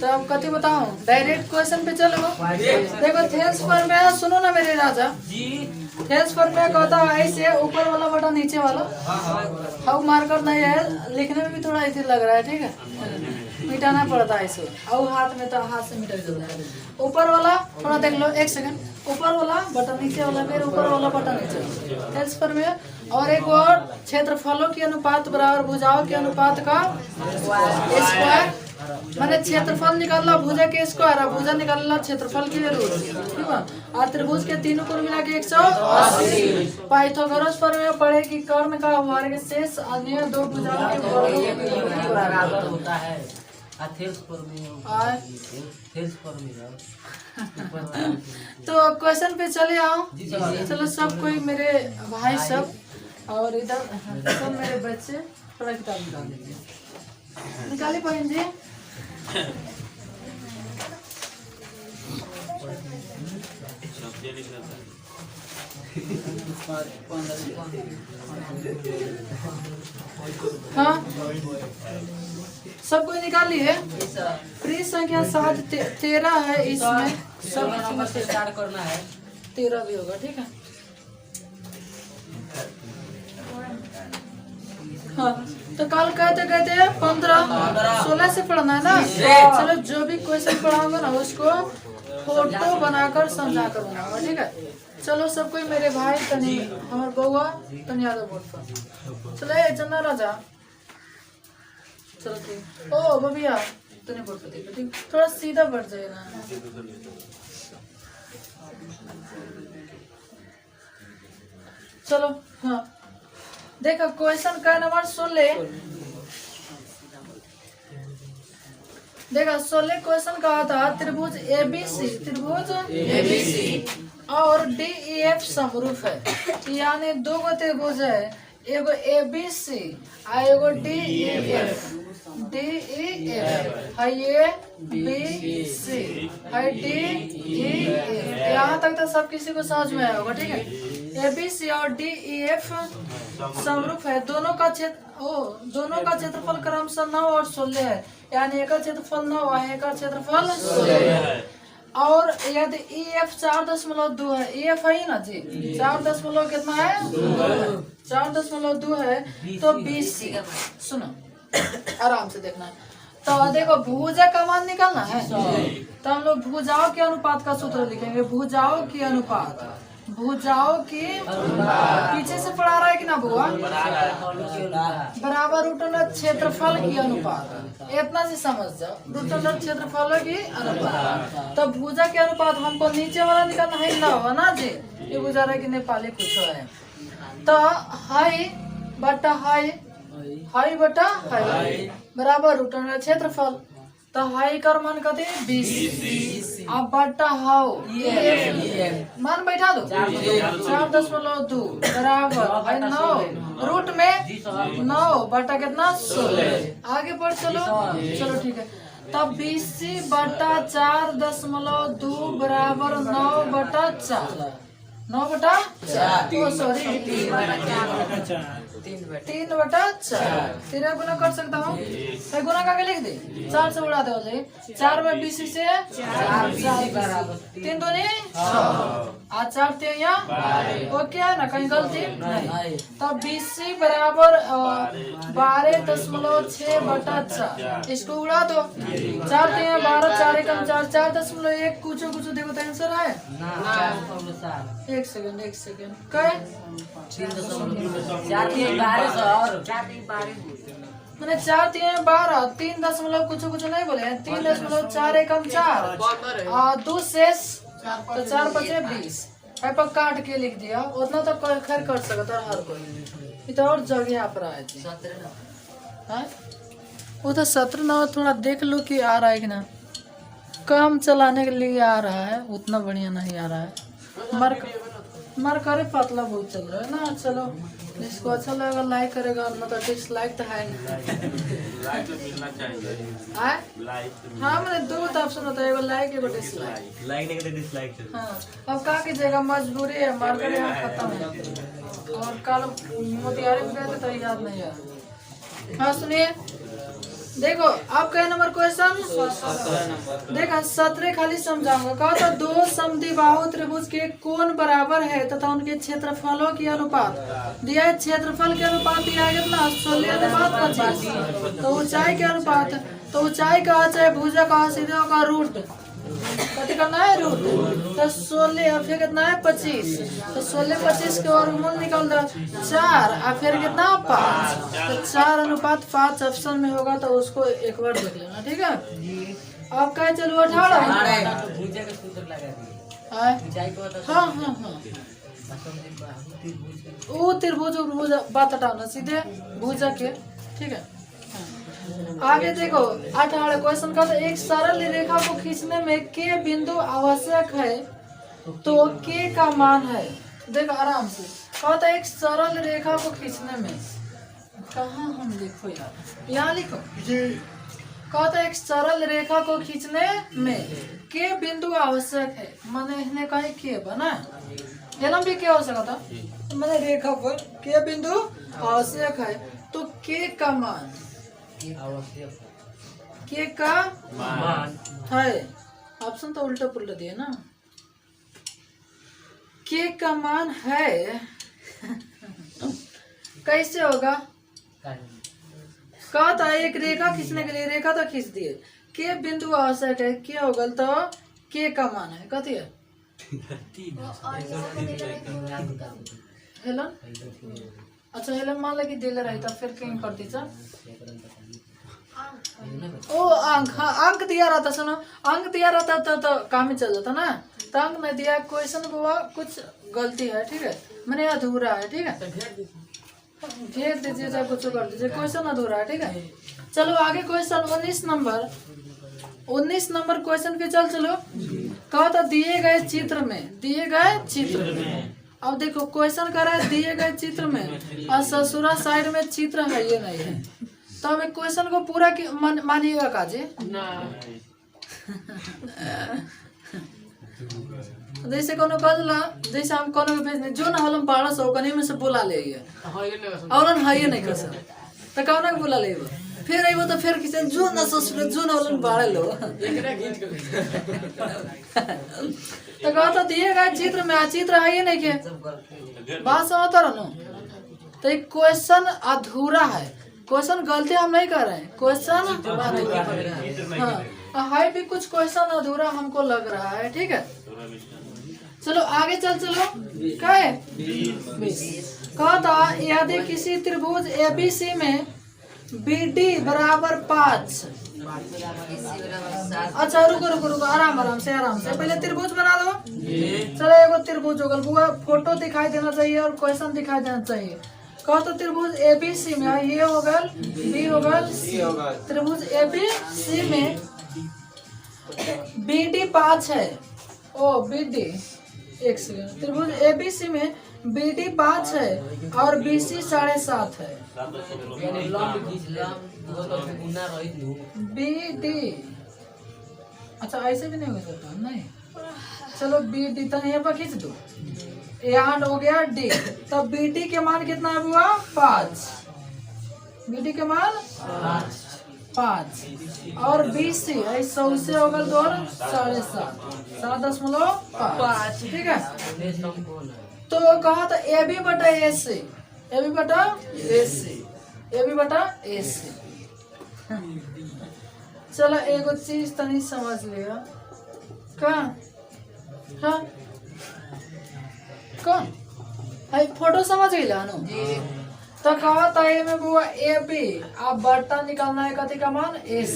तो अब कथी बताऊं, डायरेक्ट क्वेश्चन पे चलो। देखो थेल्स पर में सुनो ना मेरे राजा जी, थेल्स पर में कहता है ऐसे ऊपर वाला बटन नीचे वाला, हाउ मार्कर नहीं है, लिखने में भी थोड़ा ऐसे लग रहा है, ठीक है, मिटाना पड़ता है इसे, और हाथ में तो हाथ से मिटा जाता है। ऊपर वाला थोड़ा देख लो, एक सेकंड, ऊपर वाला बटन नीचे वाला, फिर ऊपर वाला बटन नीचे वाला, थेल्स पर में। और एक और क्षेत्रफलों के अनुपात बराबर भुजाओं के अनुपात का स्क्वायर, मैंने क्षेत्रफल निकालना भुजा के स्क्वायर, भुजा निकालना क्षेत्रफल के रूट, ठीक है। और त्रिभुज के तीनों कोण मिला के 180। पाइथागोरस पर में पढ़े कि कर्ण का वर्ग शेष अन्य दो भुजाओं के वर्गों के बराबर होता है। तो क्वेश्चन पे चले आओ, चलो सब कोई मेरे भाई सब और इधर सब मेरे बच्चे थोड़ा किताब निकाल दीजिए, निकाली बहन जी। हाँ सब कोई निकाल लिए। पृष्ठ संख्या 7 13 है, इसमें सब से स्टार्ट करना है, 13 भी होगा, ठीक है। हाँ तो कल कहते कहते 15 16 से पढ़ना है ना। चलो जो भी क्वेश्चन पढ़ाऊंगा ना उसको फोटो बनाकर समझा कर बनाऊंगा, ठीक है। चलो सब कोई मेरे भाई तनी हमारे बउआ तनी यादव बोर्ड पर चलो ये चंदा राजा, चलो ठीक। ओ बबिया तनी बोर्ड पर देखो, ठीक, थोड़ा सीधा बढ़ जाए ना। चलो हाँ देखो क्वेश्चन का नंबर 16, देखा 16 क्वेश्चन कहा था त्रिभुज एबीसी, त्रिभुज एबीसी और डीईएफ समरूप है, यानी दो गो त्रिभुज है, एगो एबीसी और एगो डीईएफ, डीईएफ है ये बीसी है डीईएफ। यहाँ तक तो सब किसी को समझ में आया होगा, ठीक है। एबीसी और डीईएफ समरूप है, दोनों का क्षेत्रफल क्रमशः 9 और 16 है, यानी एक का क्षेत्रफल 9 है, एक का क्षेत्रफल 16 है। और यदि EF 4.2 है, EF है ही ना जी, 4 कितना है 4.2 है, तो BC सुनो आराम से देखना है। तो देखो भुजा का मान निकालना है, तो हम लोग भुजाओं के अनुपात का सूत्र लिखेंगे, भुजाओं के अनुपात, भुजाओं की पीछे से पढ़ा रहा है कि ना बुआ, बराबर रूट अंडर क्षेत्रफल की अनुपात, इतना से समझ जाओ, रूट अंडर क्षेत्रफल की अनुपात। तो भुजा के अनुपात हमको नीचे वाला निकालना है ना, होगा ना जी, ये बुझा रहा है कि नेपाली कुछ है। तो हाई बटा हाई, हाई बटा हाई बराबर रूट अंडर क्षेत्रफल, तो हाई का मान कहते हैं 20, अब बटा हाउ मान बैठा दो 4.2 बराबर है 9, रूट में 9 बटा कितना 16, आगे बढ़ चलो, चलो ठीक है। तब 20 बटा 4.2 बराबर 9 बटा 4, 9 बटा 4, सॉरी 3 बटा 4, 3 गुना कर सकता हूँ, गुना करके लिख दे, 4 से उड़ा दे, 4 में 20 से 4 बराबर 3 दूनी 6, 4 3 ओके है ना, कहीं गलती नहीं। तब 20 बराबर 12.6 बटा 4, इसको उड़ा दो, 4 3 12, 4 एकम 4, 4.1 कुछ देखो तो आंसर है। एक सेकंड कहे मैंने 4 3 12, 3 दशमलव कुछ नहीं बोले, 3.4 एकम 4 और 2 शेष, तो 4 बचे 20, पर काट के लिख दिया, उतना तो खैर कर सकता है हर कोई, इतना और जगह पर आए थे वो तो 17 ना, थोड़ा देख लो कि आ रहा है कि ना, काम चलाने के लिए आ रहा है, उतना बढ़िया नहीं आ रहा है, मर करे पतला बहुत चल रहा है ना। चलो जिसको अच्छा लगेगा लाइक करेगा, मतलब डिसलाइक तो है नहीं, लाइक तो मिलना चाहिए, हाँ मैंने 2 ऑप्शन होता है, एगो लाइक एगो डिसलाइक, लाइक नहीं करते डिसलाइक। हाँ अब क्या कीजिएगा, मजबूरी है, मार्केट यहाँ खत्म है, और कल मोतिहारी में गए थे तो याद नहीं है। हाँ सुनिए देखो आपका नंबर क्वेश्चन देखा 17 खाली समझाऊंगा। कहा था दो समद्विबाहु त्रिभुज के कोण बराबर है तथा उनके क्षेत्रफलों की अनुपात दिया है। क्षेत्रफल के अनुपात दिया है कितना 16:25। तो ऊंचाई के अनुपात तो ऊंचाई का चाहे भुजा का सीधा का रूट कति करना है रूट। तो 16 और फिर कितना है 25। तो 16-25 के वर्गमूल निकल दो 4 और फिर कितना 5। तो 4:5 ऑप्शन में होगा तो उसको एक बार देख लेना ठीक है। अब क्या चलो 18। हाँ हाँ हाँ वो त्रिभुज बात हटाना सीधे भुजा के ठीक है। आगे देखो 18 क्वेश्चन का एक सरल रेखा को खींचने में के बिंदु आवश्यक है तो के का मान है। देखो आराम से कहता है एक सरल रेखा को खींचने में कहाँ हम लिखो यार यहाँ लिखो कहता है एक सरल रेखा को खींचने में के बिंदु आवश्यक है। मैंने इन्हें कहीं के बना है भी क्या हो सकता था मैंने रेखा पर के बिंदु आवश्यक है तो के का मान के का मान है। ऑप्शन तो उल्टा पुल्टा दिया ना। के का मान है कैसे होगा। कहा था एक रेखा खींचने के लिए रेखा तो खींच दिए के बिंदु आवश्यक है क्या होगा तो के का मान है कथी है हेलन। अच्छा हेलन मान लगी दिले रही था फिर कहीं कर दीजा ओ अंक। हाँ अंक दिया रहता सुनो अंक दिया रहता तो काम ही चल जाता ना। तो अंक नहीं दिया क्वेश्चन को कुछ गलती है ठीक है मैंने अधूरा है ठीक है घेर दीजिए चाहे कुछ कर दीजिए क्वेश्चन अधूरा है ठीक है। चलो आगे क्वेश्चन 19 नंबर क्वेश्चन पे चलो। कहा था दिए गए चित्र में अब देखो क्वेश्चन कर रहा है दिए गए चित्र में और ससुरा साइड में चित्र है ये नहीं है। तो अब क्वेश्चन को पूरा मानिएगा काजी जैसे कोनो कदला जैसे हम कोनो के भेजने जो ना हलम 1200 कनी में से बुला ले और है ये नहीं कर सकता तो कौन बुला ले फिर आइबो तो फिर किसी जो ना ससुर जो ना हलम 12 लो तो कहता दिए गए चित्र में चित्र है ये नहीं के बात समझता रहो। तो एक क्वेश्चन अधूरा है क्वेश्चन गलती हम नहीं कर रहे हैं क्वेश्चन हाँ है भी कुछ क्वेश्चन अधूरा हमको लग रहा है ठीक है। चलो आगे चलो क्या है कहा था यदि किसी त्रिभुज एबीसी में BD बराबर 5। अच्छा रुको आराम से पहले त्रिभुज बना दो। चलो एगो त्रिभुज होगल बुआ फोटो दिखाई देना चाहिए और क्वेश्चन दिखाई देना चाहिए। कहा तो त्रिभुज एबीसी में ये होगल बी होगल सी होगल। त्रिभुज एबीसी में BD 5 है ओ BD एक सेकंड। त्रिभुज एबीसी में BD 5 है और BC 7.5 है। BD अच्छा ऐसे भी नहीं हो सकता नहीं। चलो BD तो यहाँ पर खींच दो यहाँ हो गया D तब BD के मान कितना हुआ 5। BD के मान 5 और BC 100 से होगा तो 7.5 ठीक है। तो कहा था AB बटा AC। चलो एगो चीज तनी समझ लिया का हाँ कौन है फोटो समझ गई नो तो कहा था ए में बुआ AB आप बट्टा निकालना है कथी का मान AC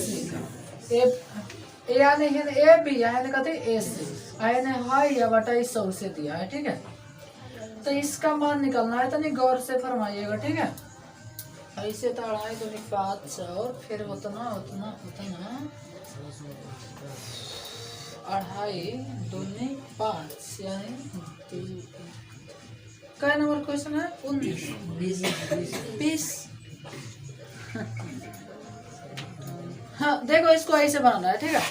यानी AB यानी कथी AC यानी हाई या बटा 100 से दिया है ठीक है। तो इसका मान निकालना है तो नहीं गौर से फरमाइएगा ठीक है। ऐसे तो 2.5 दूनी 5 और फिर उतना 2.5 दूनी 5 यानी क्या नंबर क्वेश्चन है 20। हाँ देखो इसको ऐसे बनाना है ठीक है।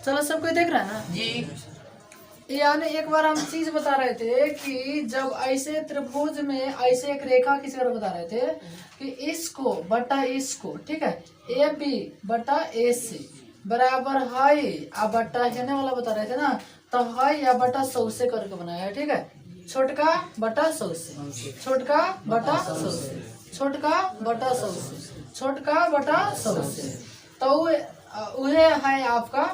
चलो सब कोई देख रहा है ना जी। यानी एक बार हम चीज बता रहे थे कि जब ऐसे त्रिभुज में ऐसे एक रेखा खींचकर बता रहे थे कि इसको बटा इसको, ठीक है, ए बी बटा ए सी बराबर हाई आ बटा हेने वाला बता रहे थे ना, तो हाई या बटा 100 से करके बनाया है, ठीक है। छोटका बटा 100 से, छोटका बटा 100 से, छोटका बटा 100 से, छोटका बटा 100 से, तो वह है आपका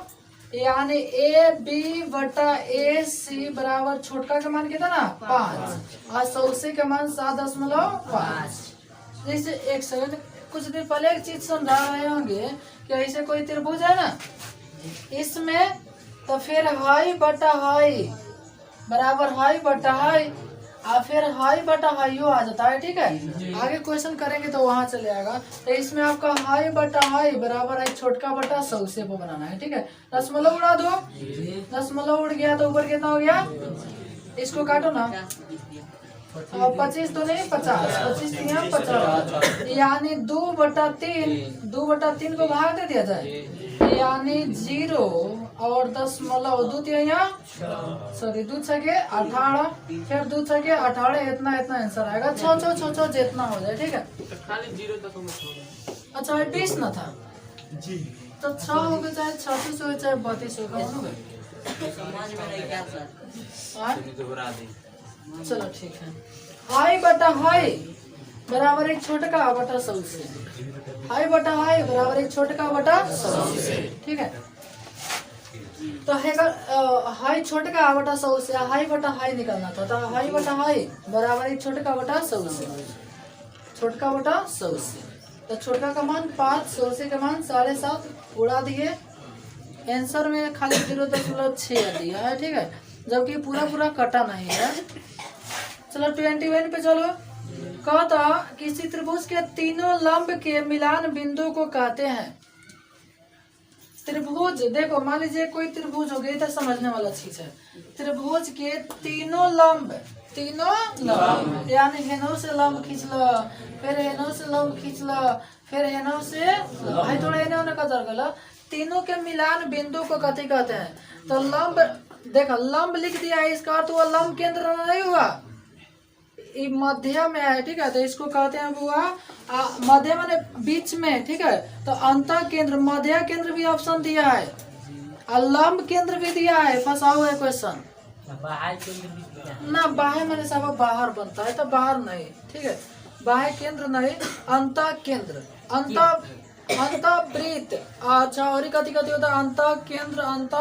यानी ए बी बटा ए सी बराबर छोटका का मान कितना ना 5 और 100 से का मान 7.5। जैसे एक सेकंड, कुछ दिन पहले एक चीज समझा रहे होंगे कि ऐसे कोई त्रिभुज है ना इसमें, तो फिर हाई बटा हाई बराबर हाई बटा हाई और फिर हाई बटा हाई आ जाता है, ठीक है। आगे क्वेश्चन करेंगे तो वहां चले आएगा। तो इसमें आपका हाई बटा हाई बराबर है छोटका बटा 100 से वो बनाना है, ठीक है। दशमलव उड़ा दो, दशमलव उड़ गया तो ऊपर कितना हो गया, इसको काटो ना, 25 तो नहीं 50, 25 यहाँ 50 यानी 2/3, 2/3 को भाग दे दिया जाए यानी 0 और दशमलव 2 यहाँ सॉरी 2 छके 18 फिर 2 छके 18 इतना आंसर आएगा। 6 जितना हो जाए, ठीक है। खाली 0 तक में अच्छा 20 न था जी, तो 6 हो गए चाहे 36 हो चाहे 32 हो गए, चलो ठीक है। हाई बटा हाई बराबर एक छोटका बटा 100 से, हाई बटा हाई बराबर एक छोटका बटा 100 से, ठीक है। तो हाई छोटका बटा 100 से हाई बटा हाई निकालना था, तो हाई बटा हाई बराबर एक छोटका बटा 100 से, छोटका बटा 100 से, तो छोटका का मान 5, 100 से का मान 7.5 उड़ा दिए, आंसर में खाली 0.6 दिया है, ठीक है, जबकि पूरा कटा नहीं है। चलो 21 पे चलो। कहता किसी त्रिभुज के तीनों लंब के मिलान बिंदु को कहते हैं। त्रिभुज देखो, मान लीजिए कोई त्रिभुज हो गई तो समझने वाला चीज है। त्रिभुज के तीनों लंब यानी हेनो से लंब खींच लो, फिर हेनो से लंब खींच लो, फिर हेनो से भाई थोड़ा हेने होने का दरगला, तीनों के मिलान बिंदु को कथी कहते हैं। तो लंब देखो, लंब लिख दिया है, इसका अर्थ हुआ लंब केंद्र नहीं हुआ, मध्य में है, ठीक है, तो इसको कहते हैं हुआ मध्य माने बीच में, ठीक है। तो अंत केंद्र, मध्य केंद्र भी ऑप्शन दिया है और लंब केंद्र भी दिया है, फंसा हुआ है क्वेश्चन ना। बाह्य मैंने सब बाहर बनता है तो बाहर नहीं, ठीक है, बाह्य केंद्र नहीं, अंत केंद्र, अंत वृत्त, अच्छा और कथी कथी होता है, अंत केंद्र, अंत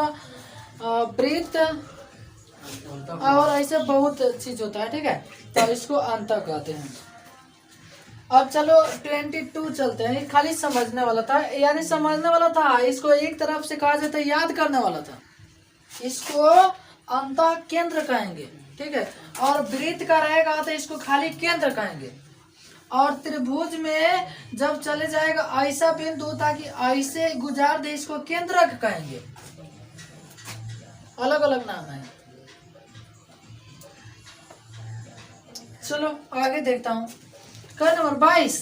वृत्त और ऐसे बहुत चीज होता है, ठीक है, तो इसको अंत कहते हैं। अब चलो 22 चलते हैं, खाली समझने वाला था, यानी समझने वाला था, इसको एक तरफ से कहा जाता है याद करने वाला था, इसको अंत केंद्र कहेंगे, ठीक है, और वृत्त का रहेगा तो इसको खाली केंद्र कहेंगे, और त्रिभुज में जब चले जाएगा ऐसा बिंदु ताकि ऐसे गुजार दे इसको केंद्रक कहेंगे, अलग अलग नाम है। चलो आगे देखता हूँ। कर नंबर 22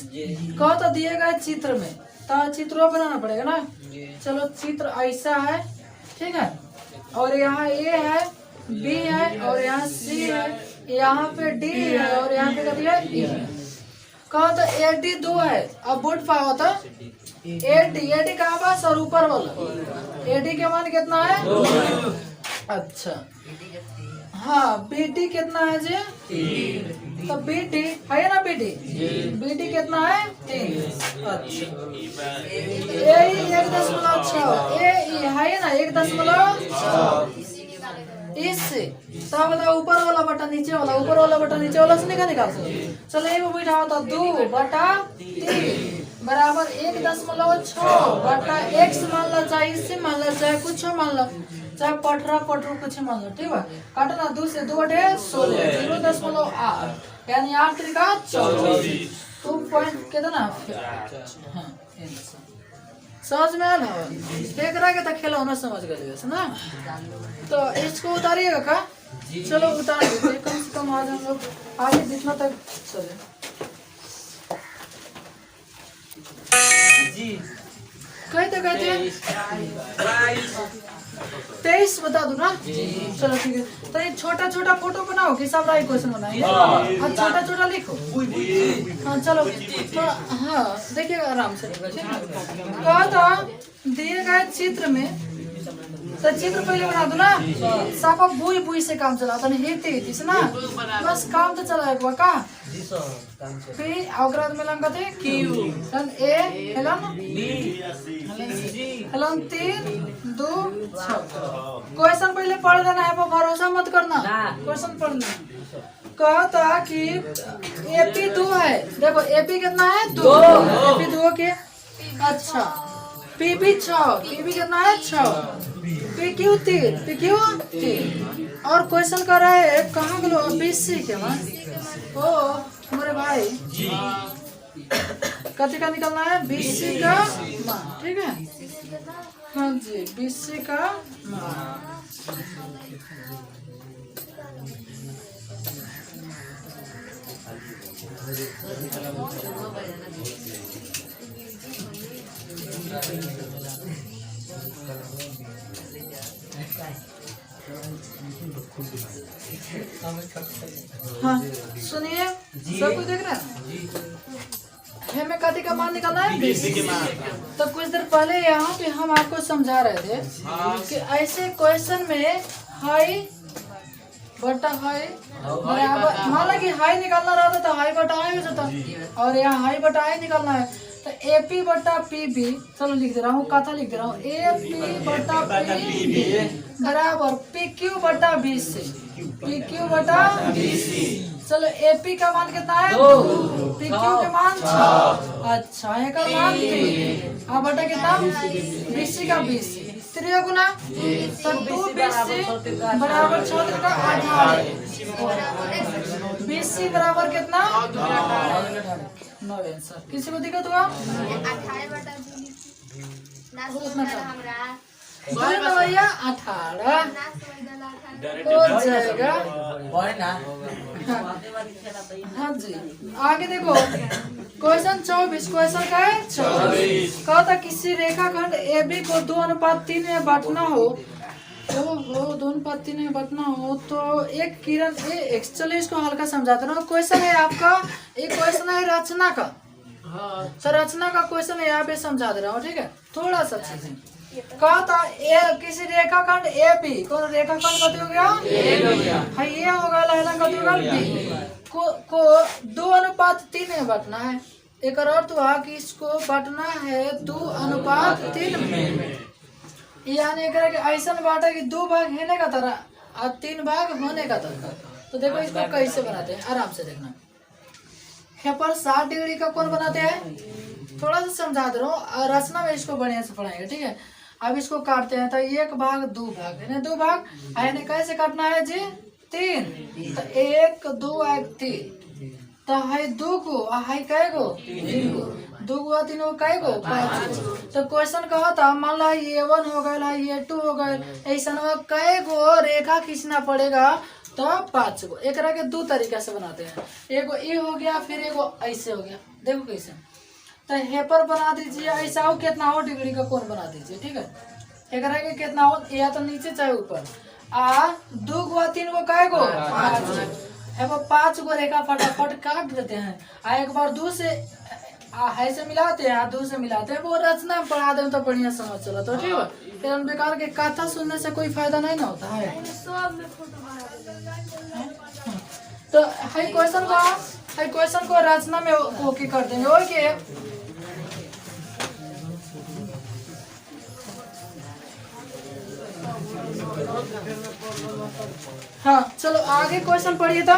कह तो दिएगा चित्र में, तो चित्रों बनाना पड़ेगा ना। चलो चित्र ऐसा है, ठीक है, और यहाँ ए है, बी है, और यहाँ सी है, यहाँ पे डी है, और यहाँ पे कभी है ई है। कहा तो AD 2 है, अब बोर्ड पाओ तो AD कहाँ पास और ऊपर वाला AD के मान कितना है, अच्छा हाँ BD कितना है जी, तो BD है ना, BD कितना है 3, अच्छा ए 1.6 ए है ना 1.6 इससे, तो बताओ ऊपर वाला बटा नीचे वाला, ऊपर वाला बटा नीचे वाला से निकाल सकते। चलो एक बैठा होता 2/3 बराबर 1.6 बटा x मान लो, चाहे इससे मान लो, चाहे कुछ मान लो, चाहे पटरा कुछ मान लो, ठीक है। काटो ना, 2 से 2 = 16, 0.8 यानी 8 त्रिका 24, 2 पॉइंट कितना, हाँ समझ में आया ना, देख रहा है तो खेला होना समझ गए ना। तो इसको उतारिएगा का, चलो उतार देते, कम से कम आज हम लोग आगे जितना तक चले जी। कहते 23 23 बता दूं ना? चलो ठीक है। तो ये छोटा छोटा फोटो बनाओ कि सब राइट क्वेश्चन बनाएंगे। हाँ छोटा छोटा लिखो। हाँ चलो तो हाँ देखिए आराम से कहा था दिए गए चित्र में, तो चित्र पहले बना दो ना। साफा बुई बुई से काम चलाता नहीं हेते हेते से ना, बस काम तो चला एक का पी अग्रद में लंगा थे क्यू सन ए हेलन हेलन 3 2 6। क्वेश्चन पहले पढ़ लेना है, पर भरोसा मत करना, क्वेश्चन पढ़ लेना। कहता कि एपी 2 है, देखो एपी कितना है 2, एपी 2 के अच्छा पीबी 6, पीबी कितना है 6, पीक्यू 3, पीक्यू 3। और क्वेश्चन कर रहा है कहाँ के लोग बीसी के मान ओ हमारे भाई कथी का निकलना है बीसी का मान, ठीक है। हाँ जी बीसी का मान। हाँ सुनिए सब कुछ देख रहे हैं, हमें कथी का मान निकालना है बीसी के मान। तो कुछ देर पहले यहाँ पे हम आपको समझा रहे थे कि ऐसे क्वेश्चन में हाई बटा हाई बराबर, मान लो कि हाई निकालना रहता तो हाई बटा हाई हो जाता, और यहाँ हाई बटा हाई निकालना है तो एपी बटा पीबी, चलो लिख दे रहा हूँ कथा लिख दे रहा हूँ, एपी बटा पीबी बराबर पीक्यू बटा बीसी, पीक्यू बटा बीसी। चलो एपी का मान कितना है 2, पीक्यू के मान 6, अच्छा है का मान 3, अब बटा कितना बीसी का 20, 3 गुना तो 2 बीसी बराबर 6 का 18, बीसी बराबर कितना 9 आंसर। किसी को दिक्कत हुआ? 18 भैया 18 हो जाएगा। हाँ जी आगे देखो क्वेश्चन 24, क्वेश्चन का है 24। कहता किसी रेखाखंड AB को 2:3 में बांटना हो, ओहो 2:3 में बांटना हो तो एक किरण एक्स। चलो इसको हल्का समझाते रहो। क्वेश्चन है आपका, एक क्वेश्चन है रचना का, तो रचना का क्वेश्चन है यहाँ पे समझा दे रहा हूँ, ठीक है थोड़ा सा अच्छे से। कहता किसी रेखाखंड AB, कौन रेखाखंड कथी हो गया है, ये होगा लहला कथी होगा B को 2:3 में बांटना है। एक अर्थ हुआ कि इसको बांटना है 2:3 में, यानी ऐसा बांटा कि 2 भाग होने का तरह और 3 भाग होने का तरह। तो देखो इसको कैसे बनाते हैं, आराम से देखना। यहाँ पर 60 डिग्री का कोण बनाते हैं, थोड़ा सा समझा दे रहा हूँ, रचना में इसको बढ़िया से पढ़ाएंगे, ठीक है। अब इसको काटते हैं तो 1 भाग 2 भाग है ना, 2 भाग यानी कैसे काटना है जी 3, तो 1 2 1 3, तो है 2 को है कै गो 3 गो, 2 गो 3 गो कै गो 5 गो। तो क्वेश्चन कहा था मान ला ये 1 हो गया ये 2 हो गए, ऐसा कै गो रेखा खींचना पड़ेगा तो 5 गो। एक के 2 तरीका से बनाते हैं, एगो ये हो गया फिर एगो ऐसे हो गया, देखो कैसे। तो हेपर बना दीजिए ऐसा हो, कितना हो डिग्री का कोण बना दीजिए, ठीक है। एक के कितना हो, या तो नीचे चाहे ऊपर, 2 गो 3 गो कै गो 5 गो। 5 गो रेखा फटाफट काट देते हैं, एक बार 2 से ऐसे मिलाते हैं, 2 से मिलाते हैं, वो रचना में पढ़ा दें तो बढ़िया समझ चला तो ठीक है। फिर हम बेकार के कथा सुनने से कोई फायदा नहीं ना होता है। तो है क्वेश्चन को रचना में ओके कर देंगे, ओके। हाँ चलो आगे क्वेश्चन पढ़िए तो।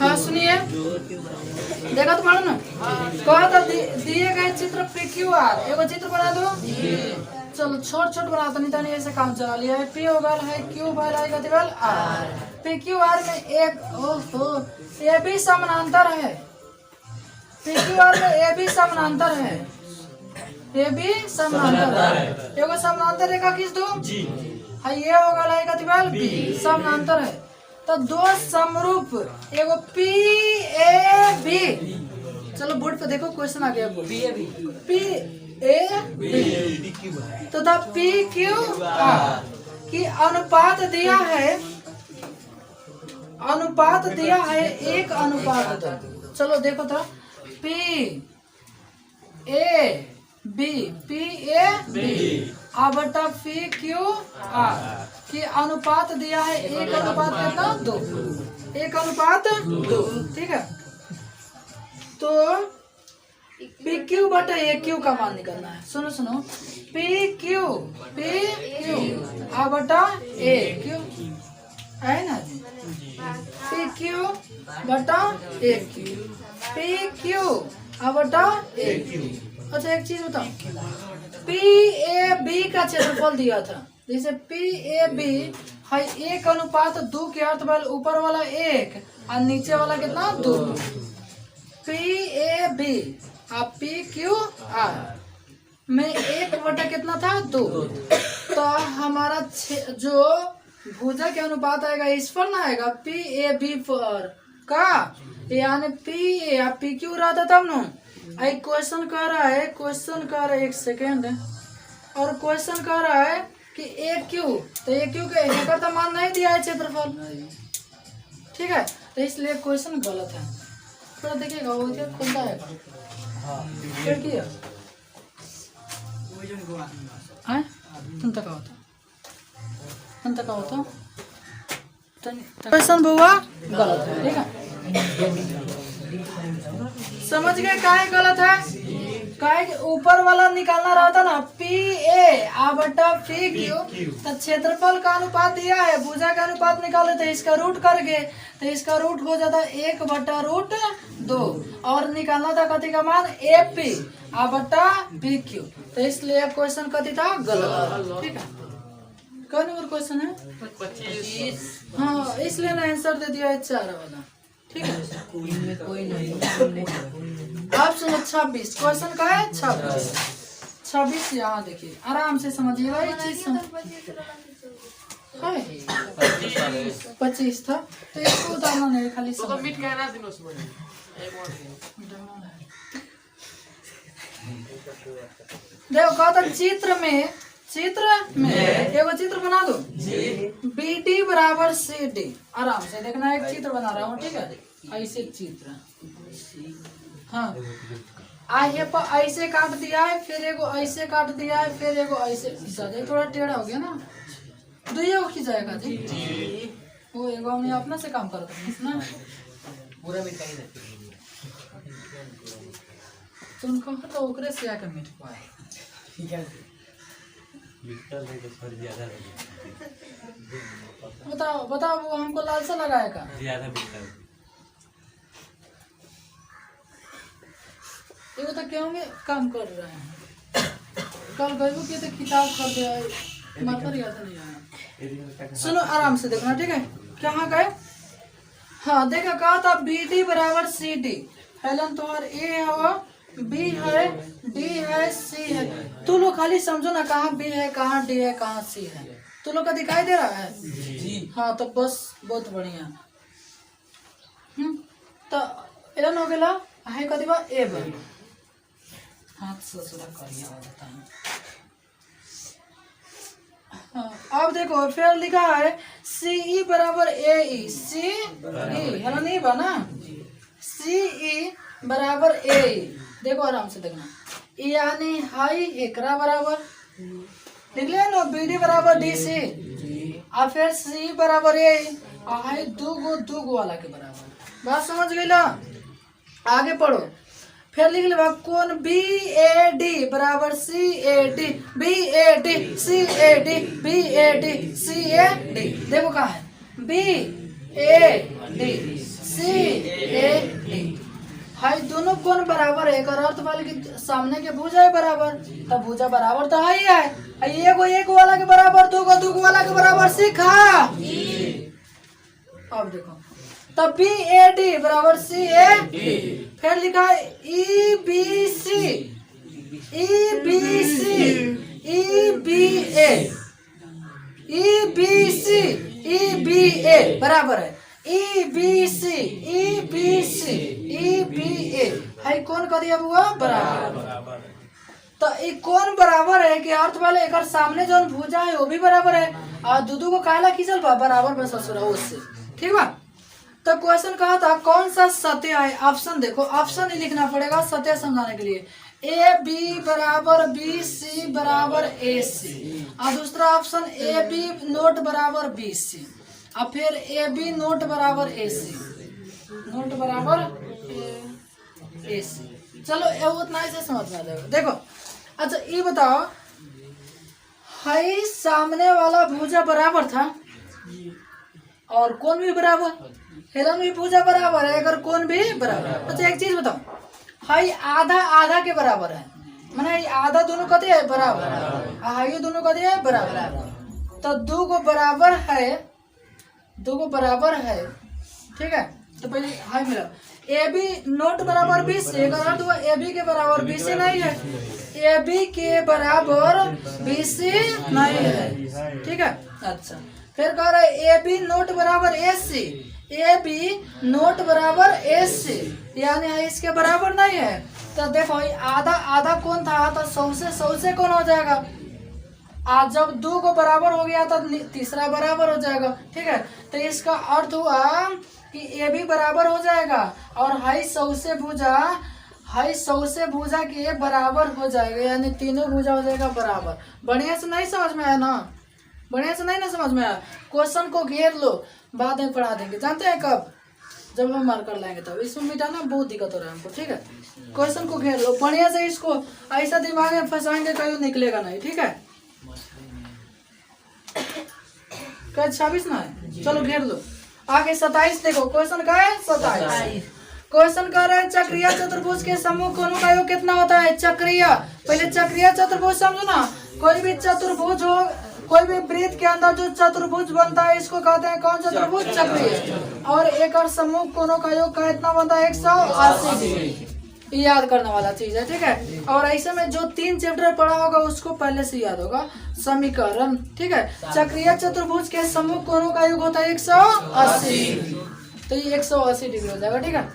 हाँ सुनिए देखा तो पढ़ो ना। कहा था दिए गए चित्र PQR, एगो चित्र बना दो। चलो छोट बना दो, नहीं तो नहीं ऐसे काम चला लिया है। P होगा है Q वाल है गति वाल R, PQR में एक ओहो AB समानांतर है, PQR में AB समानांतर है, AB समानांतर है। एगो समानांतर रेखा खींच दो, है ये होगा लाइक अतिवाल बी समानांतर है तो दो समरूप एगो पी ए बी। चलो बोर्ड पे देखो क्वेश्चन आ गया पी ए बी तथा पी क्यू आर की अनुपात दिया है 1:2। चलो देखो तो पी ए बी बटा पी क्यू आर की अनुपात दिया है 1:2 1:2। ठीक है तो पी क्यू बटा ए क्यू का मान निकलना है। सुनो पी क्यू बटा ए क्यू है ना जी। पी क्यू बटा ए क्यू पी क्यू बटा ए क्यू। अच्छा एक चीज बताओ पी ए बी का क्षेत्रफल दिया था जैसे पी ए बी है 1:2 के अर्थ ऊपर वाला 1 और नीचे वाला कितना 2। पी ए बी और पी क्यू आर में 1 कितना था 2 तो हमारा जो भुजा के अनुपात आएगा इस पर ना आएगा पी ए बी पर का यानी पी ए पी क्यू रहता तब ना। आई क्वेश्चन कर रहा है एक सेकेंड और क्वेश्चन कर रहा है कि ए क्यू तो ए क्यू के एकर तो मान नहीं दिया है क्षेत्रफल। ठीक है तो इसलिए क्वेश्चन गलत है। थोड़ा देखिएगा वो क्या खुलता है खिड़की है क्वेश्चन बुआ गलत है। ठीक है समझ गए काहे गलत है काहे ऊपर वाला निकालना रहता ना पी ए बटा पी क्यू तो क्षेत्रफल का अनुपात दिया है भुजा का अनुपात निकाले तो इसका रूट करके तो इसका रूट हो जाता 1/√2 और निकालना था कथी का मान ए पी बटा पी क्यू तो इसलिए क्वेश्चन कथी था गलत। ठीक है कौन नंबर क्वेश्चन है 25। हाँ इसलिए ना आंसर दे दिया है 4 वाला। ठीक है कोई नहीं आप सुनो 26 क्वेश्चन का है 26 यहाँ देखिए आराम से समझिएगा ये चीज 25 था तो इसको उतारना नहीं खाली देखो कहा था चित्र में एगो चित्र बना दो बी डी बराबर सी डी। आराम से देखना एक चित्र बना रहा हूँ। ठीक है ऐसे चित्र हाँ आगे पर ऐसे काट दिया है फिर एगो ऐसे काट दिया है फिर एगो ऐसे खींचा जाए थोड़ा टेढ़ा हो गया ना दुइयो खींचाएगा जी वो एगो हमने अपना से काम करता ना पूरा मिटाई तुम कहो तो ओकरे से आके मिट पाए। ठीक है बताओ वो हमको लालसा लगाया का ये तो क्यों में काम कर रहे हैं कल गए कि तो किताब खरीदे मात्र याद नहीं आया। सुनो आराम से देखना ठीक है कहाँ गए। हाँ देखा कहा था बी डी बराबर सी डी हेलन तुम्हार ए है बी है डी है सी है तू लोग खाली समझो ना कहाँ बी है कहाँ डी है कहाँ सी है तू लोग का दिखाई दे रहा है जी। हाँ तो बस बहुत बढ़िया तो एलन हो गया है कथी बा ए बा हाथ से सुरा करिया होता है। हाँ अब देखो फिर लिखा है सी ई बराबर ए ई सी ई है नहीं बना सी ई बराबर ए ई देखो आराम से देखना यानी हाई एकरा बराबर लिख ले नो बी डी बराबर डी सी और फिर सी बराबर ए और हाई दो वाला के बराबर बात समझ गई ला। आगे पढ़ो फिर लिख ले कौन बी ए डी बराबर C A D B A D C A D B A D C A D देखो कहाँ है B A D C A D हाई दोनों कोण बराबर है अर्थ वाले के सामने के भुजा है बराबर तब भुजा बराबर तो हाई है एक वाला के बराबर दो वाला के बराबर सीखा। अब देखो तब बी ए डी बराबर सी ए फिर लिखा है E B C E B C E B A E B C E B A बराबर है E B C E B C E B A है कौन कर दिया बुआ बराबर। तो ये कौन बराबर है कि अर्थ वाले एक सामने जो भुजा है वो भी बराबर है और दूधू को काला खींचल बा बराबर में ससुरा उससे ठीक बा। तो क्वेश्चन कहा था कौन सा सत्य है, ऑप्शन देखो ऑप्शन ही लिखना पड़ेगा सत्य समझाने के लिए। ए बी बराबर बी सी बराबर ए सी और दूसरा ऑप्शन ए बी नोट बराबर बी सी और फिर ए बी नोट बराबर ए सी नोट बराबर ए सी। चलो ये उतना ऐसे समझ में आ जाएगा। देखो अच्छा ये बताओ हाई सामने वाला भुजा बराबर था और कौन भी बराबर, हेलन भी भुजा बराबर है अगर कौन भी बराबर। अच्छा एक चीज बताओ हाई आधा आधा के बराबर है माने आधा दोनों कते है बराबर हाई दोनों कते है बराबर। तो दो को बराबर है दो को बराबर है ठीक है। तो पहले हाई मिला ए बी नोट बराबर 20 अगर अर्थ हुआ ए बी के बराबर 20 नहीं है ए बी के बराबर 20 नहीं है ठीक है। अच्छा फिर कह रहा है ए बी नोट बराबर ए सी ए बी नोट बराबर ए सी यानी इसके बराबर नहीं है। तो देखो आधा आधा कौन था तो 100 से कौन हो जाएगा आज जब दो को बराबर हो गया तो तीसरा बराबर हो जाएगा ठीक है। तो इसका अर्थ हुआ कि ए भी बराबर हो जाएगा और हाई 100 से भुजा के बराबर हो जाएगा यानी तीनों भुजा हो जाएगा बराबर। बढ़िया से नहीं समझ में आया ना, बढ़िया से नहीं ना समझ में आया। क्वेश्चन को घेर लो बाद में पढ़ा देंगे जानते हैं कब जब हम मार्क कर लाएंगे तब। इसमें मिटाना बहुत दिक्कत हो रहा है हमको ठीक है। क्वेश्चन को घेर लो बढ़िया से, इसको ऐसा दिमाग में फंसाएंगे कहीं निकलेगा नहीं ठीक है। क्या 26 ना है चलो घेर लो। आगे 27 देखो क्वेश्चन का है 27 क्वेश्चन कर रहे हैं चक्रीय चतुर्भुज के समूह कोणों का योग कितना होता है। चक्रीय पहले चक्रीय चतुर्भुज समझो ना, कोई भी चतुर्भुज हो कोई भी वृत्त के अंदर जो चतुर्भुज बनता है इसको कहते हैं कौन चतुर्भुज चक्रीय। और एक और समूह कोणों का योग कितना बनता है 180 डिग्री। याद करने वाला चीज है ठीक है। और ऐसे में जो 3 चैप्टर पढ़ा होगा उसको पहले से याद होगा समीकरण ठीक है। चक्रीय चतुर्भुज के समूह कोणों का योग होता है 180 तो ये 180 डिग्री हो जाएगा ठीक है।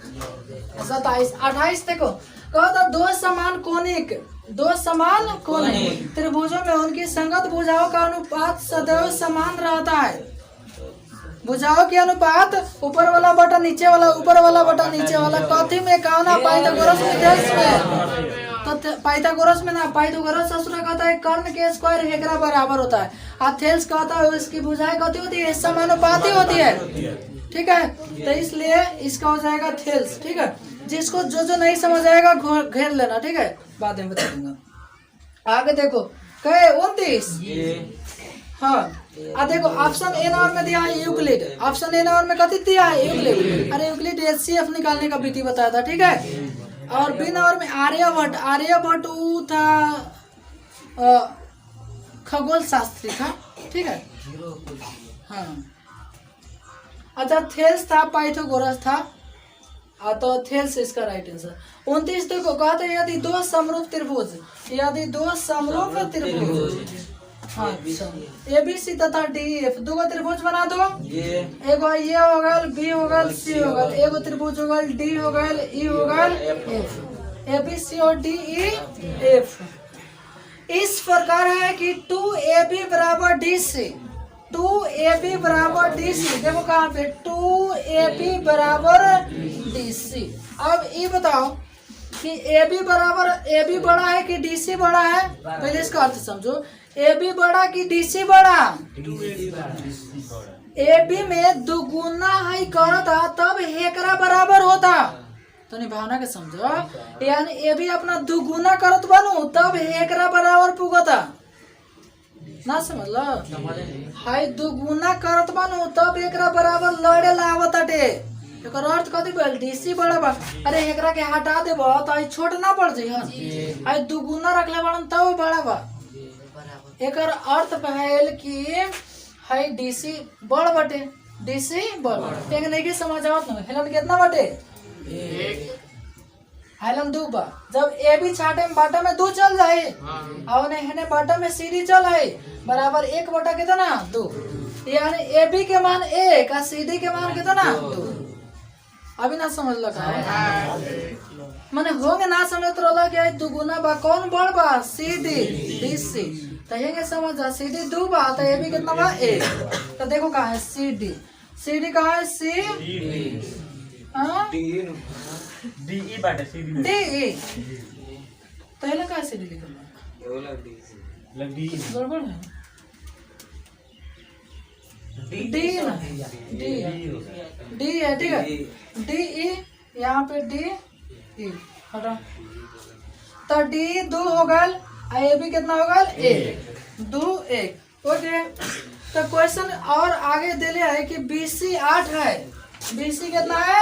27 28 देखो कहा था दो समान कोणिक त्रिभुजों में उनकी संगत भुजाओं का अनुपात सदैव समान रहता है। भुजाओं के अनुपात ऊपर वाला बटा नीचे वाला ऊपर वाला बटा नीचे वाला कथी में कहना पाइथागोरस में तो पाइथागोरस में ना पाइथागोरस ससुरा कहता है कर्ण के स्क्वायर हेकरा बराबर होता है। अथेल्स कहता है इसकी भुजाएं कथी होती है समानुपाती होती है ठीक है। तो इसलिए इसका हो जाएगा थेल्स ठीक है। जिसको जो नहीं समझ आएगा घेर लेना ठीक है बाद में बता दूंगा। आगे देखो कहे 29 हाँ देखो ऑप्शन ए नंबर में दिया है यूक्लिड। ऑप्शन ए नंबर में कथी दिया है यूक्लिड। अरे यूक्लिड HCF निकालने का विधि बताया था ठीक है। और बी नंबर में आर्यभट्ट वो था खगोल शास्त्री था ठीक है हाँ। अच्छा थेल्स था पाइथागोरस था तो थेल्स इसका राइट आंसर। 29 देखो कहते हैं यदि दो समरूप त्रिभुज हाँ ABC तथा DF दो को त्रिभुज बना दो एगो ये हो गल बी हो गल सी हो गल एगो त्रिभुज हो गल डी हो गल ई हो गल एफ ABC और DEF इस प्रकार है कि 2AB बराबर DC 2AB बराबर DC देखो कहाँ पे 2AB बराबर DC। अब ये बताओ कि AB बड़ा है कि DC बड़ा है। पहले इसका अर्थ समझो AB बड़ा कि DC बड़ा। AB में दुगुना है करता तब हेकरा बराबर होता तो नहीं भावना के समझो यानी AB अपना दुगुना करत बनू तब हेकरा बराबर पुगता ना समझ लो हाई दुगुना करत बनू तब एकरा बराबर लड़े लावताटे। एकर अर्थ कथी बोल DC बड़ा बा। अरे एकरा के हटा देबो तो आई छोट ना पड़ जाई आई दुगुना रखले बड़न तब बड़ा बा। एकर अर्थ पहल कि हाई DC बड़ बटे DC बड़ एक नहीं के समझ आवत न हेलन कितना बटे हाइलन दू बा जब ए बी छाटे में बाटा में 2 चल जाए और ने बाटा में सी डी चल है बराबर 1 बटा कितना 2 यानी ए बी के मान 1 और सी डी के मान कितना 2। अभी ना समझ लगा मैंने होंगे ना समझ तो रहा कि 2 गुना बा कौन बड़ बा सी डी डी सी तो ये समझ जा सी डी 2 बा तो ए बी कितना बा 1 तो देखो कहाँ है सी डी कहाँ है सी डी ई बाटे सी डी डी तो ये कहाँ सी डी लिखल लग डी गड़बड़ है डी ना डी है ठीक है डी ई यहाँ पे डी ई हटा तो डी 2 हो गल ए बी कितना हो गल 1 2 1 ओके। तो क्वेश्चन और आगे दिले है कि BC 8 है BC कितना है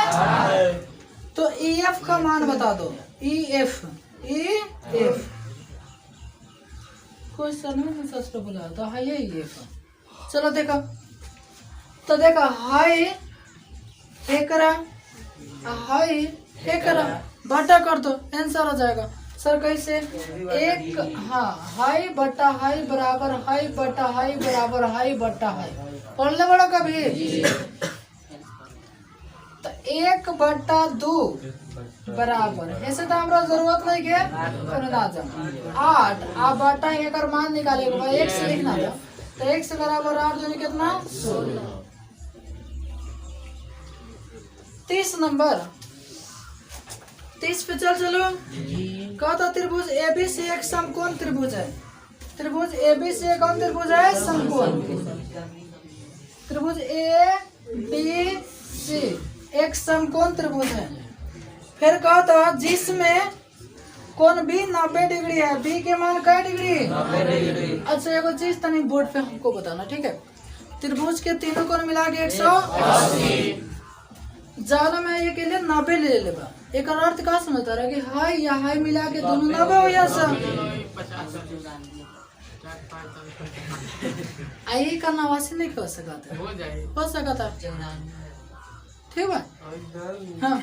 तो EF का मान बता दो EF क्वेश्चन में सच तो बोला तो है ये EF चलो देखो तो देखो हाई एकरा हाई एकरा बटा कर दो आंसर हो जाएगा सर कैसे एक हाँ हाई बटा हाई बराबर हाई बटा हाई बराबर हाई बटा हाई पढ़ ले बड़ा कभी तो 1 बटा 2 बराबर ऐसे तो हमारा जरूरत नहीं के 8 आ बटा एक मान निकाले 1 से लिखना था तो 1 से बराबर 8 जो कितना 30 नंबर 30 पे चलो कहता त्रिभुज ABC एक समकोण त्रिभुज है त्रिभुज ABC कौन त्रिभुज है समकोण त्रिभुज ABC एक समकोण त्रिभुज है। फिर कहता जिसमें कोण B 90 डिग्री है B के मान क्या डिग्री 90 डिग्री। अच्छा एगो चीज तनी बोर्ड पे हमको बताना ठीक है त्रिभुज के तीनों कोण मिला के 180 ज्यादा में ये के लिए 90 ले लेबा एक अर्थ का समझता रहा कि हाई या हाई मिला के दोनों 90 हो या सब आई का 89 नहीं हो सकता हो सकता ठीक है हाँ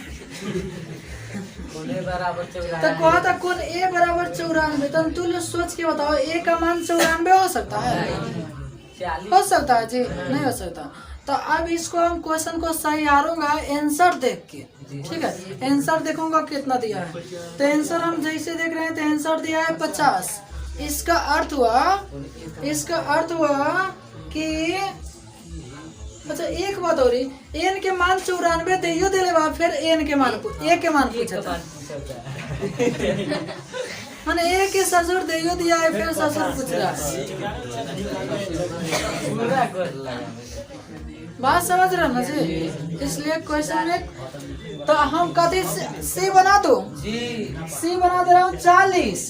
तो कहा था कौन A बराबर 94 तो तुम लोग सोच के बताओ A का मान 94 हो सकता है हो सकता है जी नहीं हो सकता। तो अब इसको हम क्वेश्चन को सही हारूंगा आंसर देख के ठीक है आंसर देखूंगा कितना दिया है तो आंसर हम जैसे देख रहे हैं तो आंसर दिया है 50। इसका अर्थ हुआ कि अच्छा एक बात हो रही एन के मान 94 दियो दिले बा फिर एन के मान A के मान पूछता मैंने A के ससुर दियो दिया है फिर ससुर पूछ रहा बात समझ रहे ना जी इसलिए क्वेश्चन में तो हम कथी C बना दो C बना दे रहा हूँ 40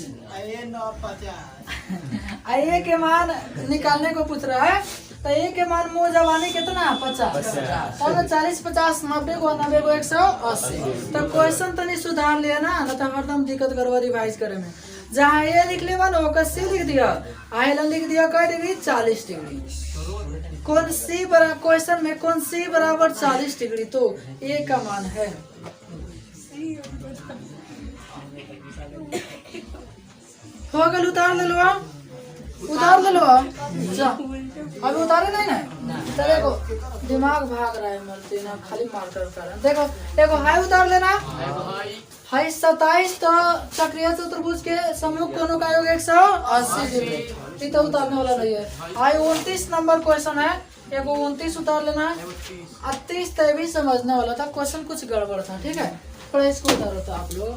A के मान निकालने को पूछ रहा है तो A के मान मुँह जवानी कितना 50 40 50 90 को 180 तो क्वेश्चन तो नहीं सुधार लिया ना तो हरदम दिक्कत करवा रिवाइज करे में जहाँ A लिख ले वन C लिख दिया आयलन लिख दिया क्या डिग्री 40 डिग्री कौन C बराबर क्वेश्चन में कौन C बराबर 40 डिग्री तो A का मान है हो गल उतार ले लो जा अभी उतारे नहीं ना तो देखो दिमाग भाग रहा है मरते ना खाली मार्कर कर देखो देखो हाई उतार लेना हाई 27 तो चक्रीय चतुर्भुज के समूह कोणों का योग 180 डिग्री ये तो उतारने वाला नहीं है। हाई 29 नंबर क्वेश्चन है एगो 29 उतार लेना 30 तो भी समझने वाला था क्वेश्चन कुछ गड़बड़ था ठीक है पर इसको उतारो तो आप लोग